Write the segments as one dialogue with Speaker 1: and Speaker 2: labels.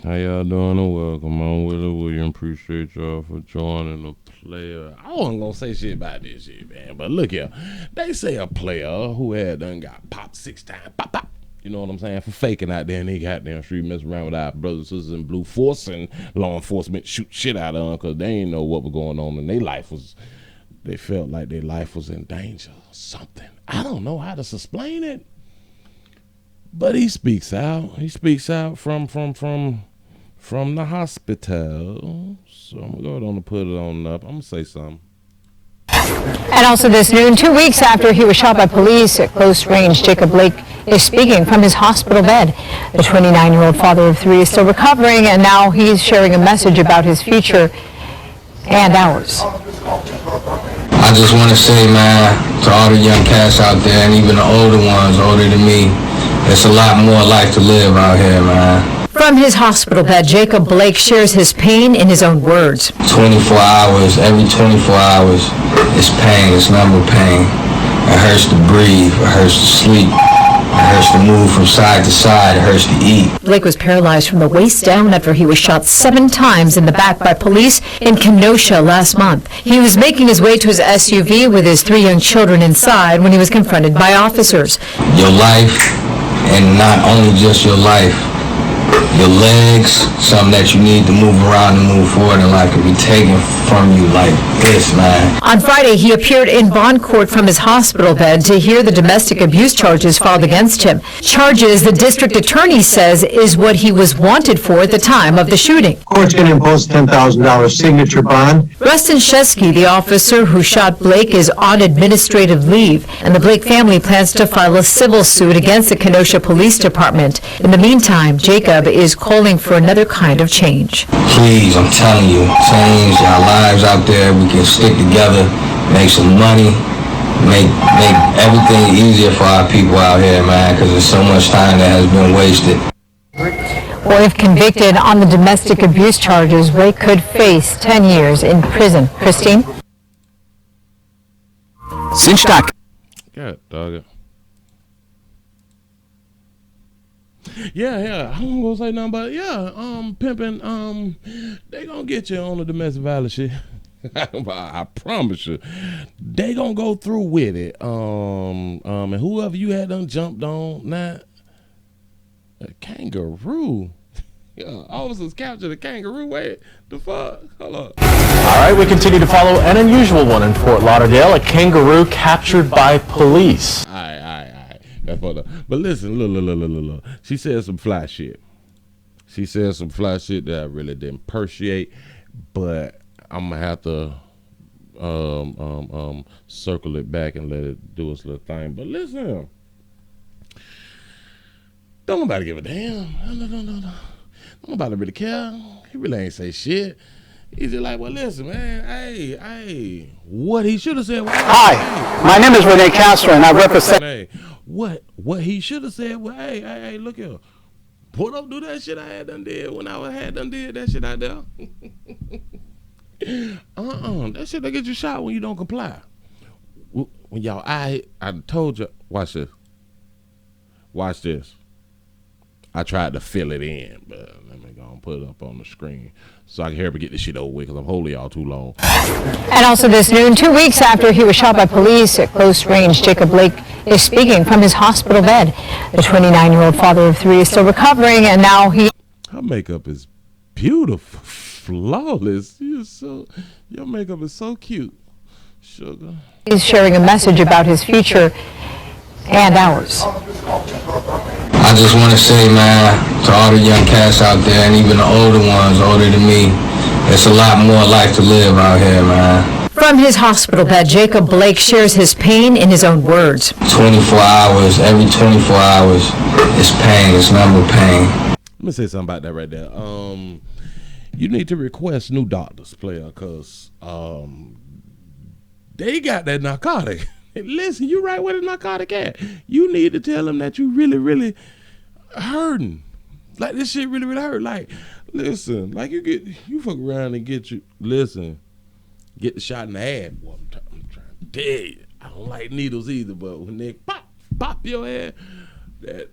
Speaker 1: How y'all doing? And welcome. I'm Willie William. Appreciate y'all for joining the player. I wasn't gonna say shit about this shit, man. But look here. They say a player who had done got popped 6 times. Pop, pop. You know what I'm saying? For faking out there and he got down street messing around with our brothers and sisters in blue force and law enforcement shoot shit out of them because they ain't know what was going on in their life was. They felt like their life was in danger or something. I don't know how to explain it. But he speaks out. He speaks out from the hospital. So I'm gonna go ahead and put it on up. I'm gonna say something.
Speaker 2: And also this noon, 2 weeks after he was shot by police at close range, Jacob Blake is speaking from his hospital bed. The 29-year-old father of 3 is still recovering, and now he's sharing a message about his future and ours.
Speaker 3: I just want to say, man, to all the young cats out there, and even the older ones, older than me, there's a lot more life to live out here, man.
Speaker 2: From his hospital bed, Jacob Blake shares his pain in his own words.
Speaker 3: 24 hours, every 24 hours, it's pain, it's number pain. It hurts to breathe, it hurts to sleep, it hurts to move from side to side, it hurts to eat.
Speaker 2: Blake was paralyzed from the waist down after he was shot 7 times in the back by police in Kenosha last month. He was making his way to his SUV with his 3 young children inside when he was confronted by officers.
Speaker 3: Your life, and not only just your life, your legs, something that you need to move around and move forward in life, could be taken from you like this, man.
Speaker 2: On Friday, he appeared in bond court from his hospital bed to hear the domestic abuse charges filed against him. Charges the district attorney says is what he was wanted for at the time of the shooting.
Speaker 4: Court's going to impose $10,000 signature bond.
Speaker 2: Rustin Shesky, the officer who shot Blake, is on administrative leave, and the Blake family plans to file a civil suit against the Kenosha Police Department. In the meantime, Jacob is calling for another kind of change.
Speaker 3: Please, I'm telling you, change our lives out there. We can stick together, make some money, make everything easier for our people out here, man, because there's so much time that has been wasted.
Speaker 2: Or if convicted on the domestic abuse charges, Blake could face 10 years in prison. Christine?
Speaker 5: Cinch.com.
Speaker 1: God dog it. Yeah, I don't gonna say nothing, but pimping, they gonna get you on the domestic violence shit. I promise you, they gonna go through with it. And whoever you had done jumped on, not a kangaroo. Yeah, officers captured a kangaroo. Wait, the fuck? Hold up.
Speaker 5: All right, we continue to follow an unusual one in Fort Lauderdale, a kangaroo captured by police.
Speaker 1: All right. That's fucked up. But listen, look. She said some fly shit. She said some fly shit that I really didn't appreciate, but I'm gonna have to circle it back and let it do its little thing. But listen, don't nobody give a damn. No. Nobody really care. He really ain't say shit. He's just like, well, listen, man, hey, what he should have said was,
Speaker 6: Hi, my name is Renee Castro, and I represent...
Speaker 1: Hey, what he should have said was, hey, look here, pull up, do that shit I had done did when I had done did that shit out there. That shit that get you shot when you don't comply. When y'all, I told you, watch this. I tried to fill it in, but let me go and put it up on the screen so I can hear me get this shit over with because I'm holding y'all too long.
Speaker 2: And also this noon, 2 weeks after he was shot by police at close range, Jacob Blake is speaking from his hospital bed. The 29-year-old father of 3 is still recovering, and now he...
Speaker 1: Her makeup is beautiful, flawless. Your makeup is so cute, sugar.
Speaker 2: He's sharing a message about his future and ours.
Speaker 3: I just want to say, man, to all the young cats out there, and even the older ones, older than me, there's a lot more life to live out here, man.
Speaker 2: From his hospital bed, Jacob Blake shares his pain in his own words.
Speaker 3: 24 hours, every 24 hours, it's pain, it's number pain.
Speaker 1: Let me say something about that right there. You need to request new doctors, player, because they got that narcotic. Listen, you right where the narcotic at. You need to tell them that you really, really hurting. Like, this shit really, really hurt. Like, listen, like you fuck around and get the shot in the ass. Boy, I'm trying to tell you. I don't like needles either, but when they pop your head,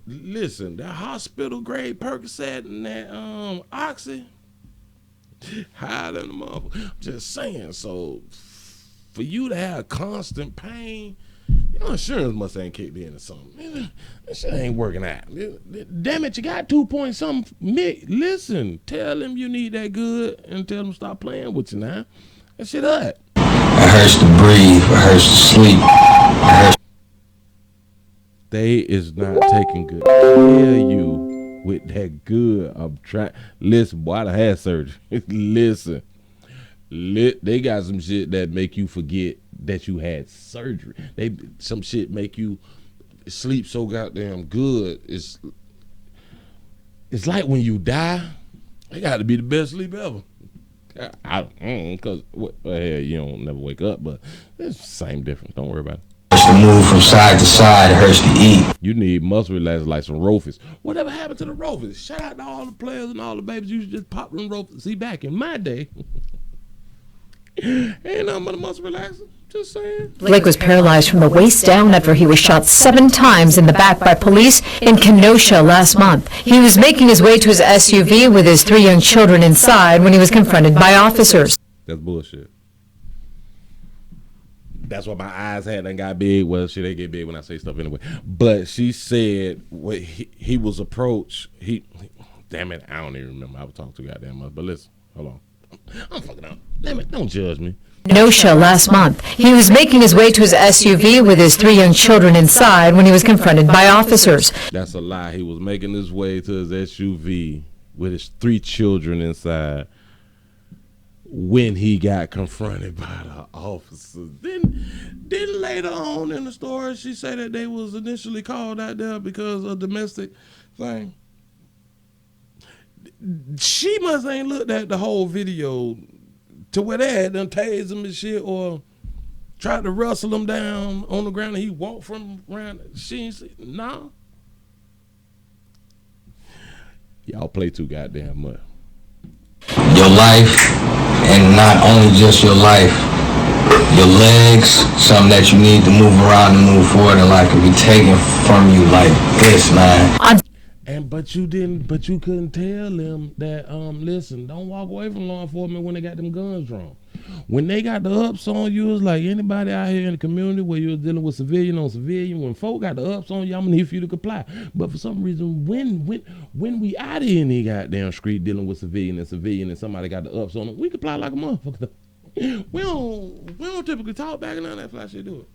Speaker 1: Listen, that hospital grade Percocet and that Oxy, higher than the motherfucker. I'm just saying. So for you to have constant pain, your insurance must ain't kicked in or something. Man, that shit ain't working out. Damn it, you got 2 point something. Listen, tell them you need that good and tell them stop playing with you now. That shit hurt.
Speaker 3: It hurts to breathe. It hurts to sleep. It hurts.
Speaker 1: They is not taking good care of you with that good. I'm trying. Listen, boy, I done had surgery. Listen. They got some shit that make you forget that you had surgery. Some shit make you sleep so goddamn good. It's like when you die, it got to be the best sleep ever. Because you don't never wake up, but it's the same difference. Don't worry about it.
Speaker 3: It hurts to move from side to side. It hurts to eat.
Speaker 1: You need muscle relaxers like some Rofis. Whatever happened to the Rofis? Shout out to all the players and all the babies. You just pop them Rofis. See, back in my day, ain't nothing but a muscle relaxer. Just saying.
Speaker 2: Blake was paralyzed from the waist down after he was shot 7 times in the back by police in Kenosha last month. He was making his way to his SUV with his 3 young children inside when he was confronted by officers.
Speaker 1: That's bullshit. That's why my eyes hadn't got big. Well, shit, they get big when I say stuff anyway. But she said when he was approached, damn it, I don't even remember. I was talking too goddamn much. But listen, hold on. I'm fucking up. Damn it, don't judge me.
Speaker 2: Kenosha last month. He was making his way to his SUV with his 3 young children inside when he was confronted by officers.
Speaker 1: That's a lie. He was making his way to his SUV with his 3 children inside when he got confronted by the officers. Then later on in the story, she said that they was initially called out there because of domestic thing. She must ain't looked at the whole video to where they had done tased him and shit or tried to wrestle him down on the ground and he walked from around. She ain't see. Nah. Y'all play too goddamn much.
Speaker 3: Your life, and not only just your life, your legs, something that you need to move around and move forward in life, can be taken from you like this, man.
Speaker 1: But you couldn't tell them that, listen, don't walk away from law enforcement when they got them guns drawn. When they got the ups on you, it's like anybody out here in the community where you're dealing with civilian on civilian, when folk got the ups on you, I'm gonna need for you to comply. But for some reason, when we out here in the goddamn street dealing with civilian and somebody got the ups on them, we comply like a motherfucker. We don't typically talk back and none of that fly shit do it.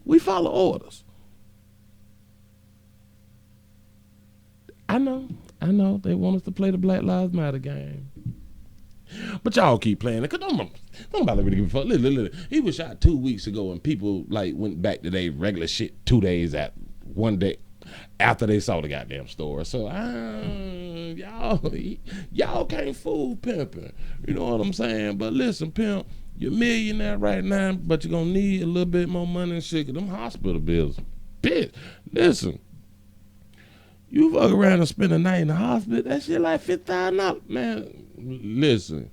Speaker 1: We follow orders. I know they want us to play the Black Lives Matter game. But y'all keep playing it, cause nobody really give a fuck. Listen. He was shot 2 weeks ago, and people like went back to their regular shit 2 days at one day after they saw the goddamn story. So y'all can't fool pimping. You know what I'm saying? But listen, pimp, you're a millionaire right now, but you're gonna need a little bit more money and shit. 'Cause them hospital bills, bitch. Listen. You fuck around and spend a night in the hospital, that shit like $50,000. Man, listen,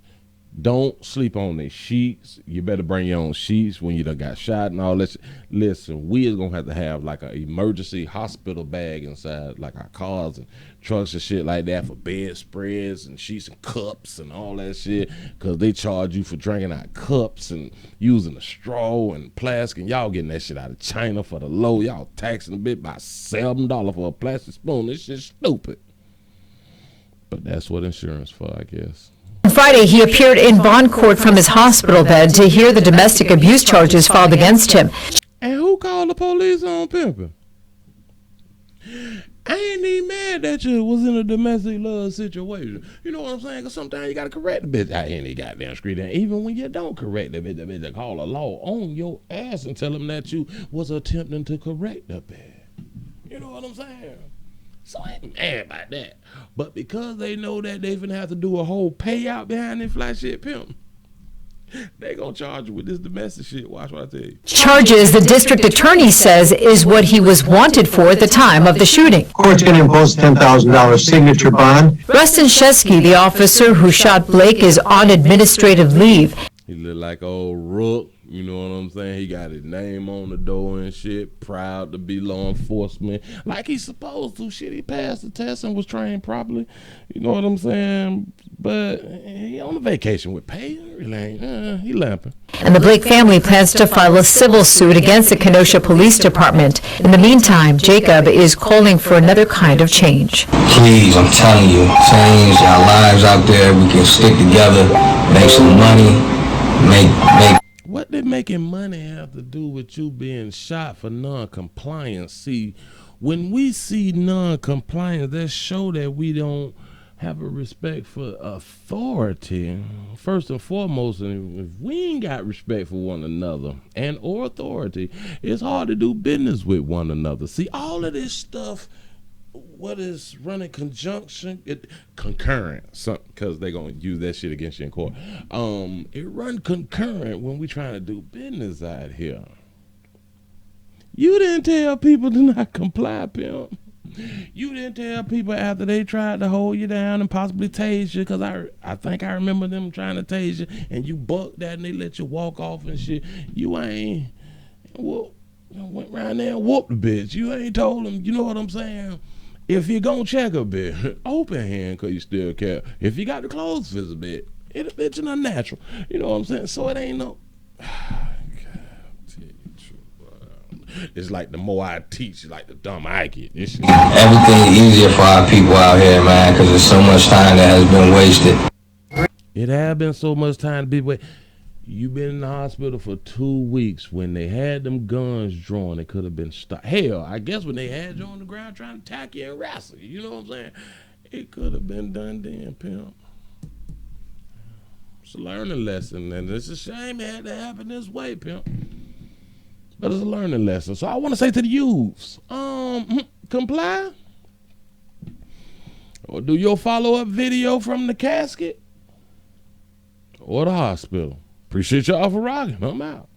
Speaker 1: don't sleep on the sheets. You better bring your own sheets when you done got shot and all that shit. Listen, we is gonna have to have like an emergency hospital bag inside, like our cars and trucks and shit like that for bedspreads and sheets and cups and all that shit. Cause they charge you for drinking out cups and using a straw and plastic, and y'all getting that shit out of China for the low. Y'all taxing a bit by $7 for a plastic spoon. This shit's stupid. But that's what insurance for, I guess.
Speaker 2: On Friday, he appeared in bond court from his hospital bed to hear the domestic abuse charges filed against him.
Speaker 1: And who called the police on pimping? I ain't even mad that you was in a domestic love situation. You know what I'm saying? Because sometimes you got to correct the bitch out here in the goddamn street. And even when you don't correct the bitch, they call a law on your ass and tell them that you was attempting to correct the bitch. You know what I'm saying? So I ain't mad about that. But because they know that they finna have to do a whole payout behind this fly shit pimp, they gonna charge you with this domestic shit. Watch what I tell you.
Speaker 2: Charges the district attorney says is what he was wanted for at the time of the shooting.
Speaker 4: Court's going to impose a $10,000 signature bond.
Speaker 2: Rustin Shesky, the officer who shot Blake, is on administrative leave.
Speaker 1: He look like old Rook. You know what I'm saying? He got his name on the door and shit. Proud to be law enforcement, like he's supposed to. Shit, he passed the test and was trained properly. You know what I'm saying? But he on a vacation with pay. Really ain't. He lamping.
Speaker 2: And the Blake family plans to file a civil suit against the Kenosha Police Department. In the meantime, Jacob is calling for another kind of change.
Speaker 3: Please, I'm telling you, change our lives out there. We can stick together, make some money, make.
Speaker 1: What did making money have to do with you being shot for non-compliance? See, when we see non-compliance, that show that we don't have a respect for authority. First and foremost, if we ain't got respect for one another and or authority, it's hard to do business with one another. See, all of this stuff, what is running concurrent, because they're going to use that shit against you in court. It run concurrent when we trying to do business out here. You didn't tell people to not comply, pimp. You didn't tell people after they tried to hold you down and possibly tase you, because I think I remember them trying to tase you, and you bucked that and they let you walk off and shit. You ain't went around there and whooped the bitch. You ain't told them, you know what I'm saying? If you gonna check a bit, open hand because you still care. If you got the clothes fist a bit, it's an unnatural. You know what I'm saying? So it ain't no... It's like the more I teach, like the dumb I get.
Speaker 3: Everything easier for our people out here, man, because there's so much time that has been wasted.
Speaker 1: It has been so much time to be wasted. You've been in the hospital for 2 weeks. When they had them guns drawn, it could have been stopped. Hell, I guess when they had you on the ground trying to attack you and wrestle you, you know what I'm saying? It could have been done then, pimp. It's a learning lesson, and it's a shame it had to happen this way, pimp. But it's a learning lesson. So I want to say to the youths, comply. Or do your follow-up video from the casket or the hospital. Appreciate y'all for rocking. I'm out.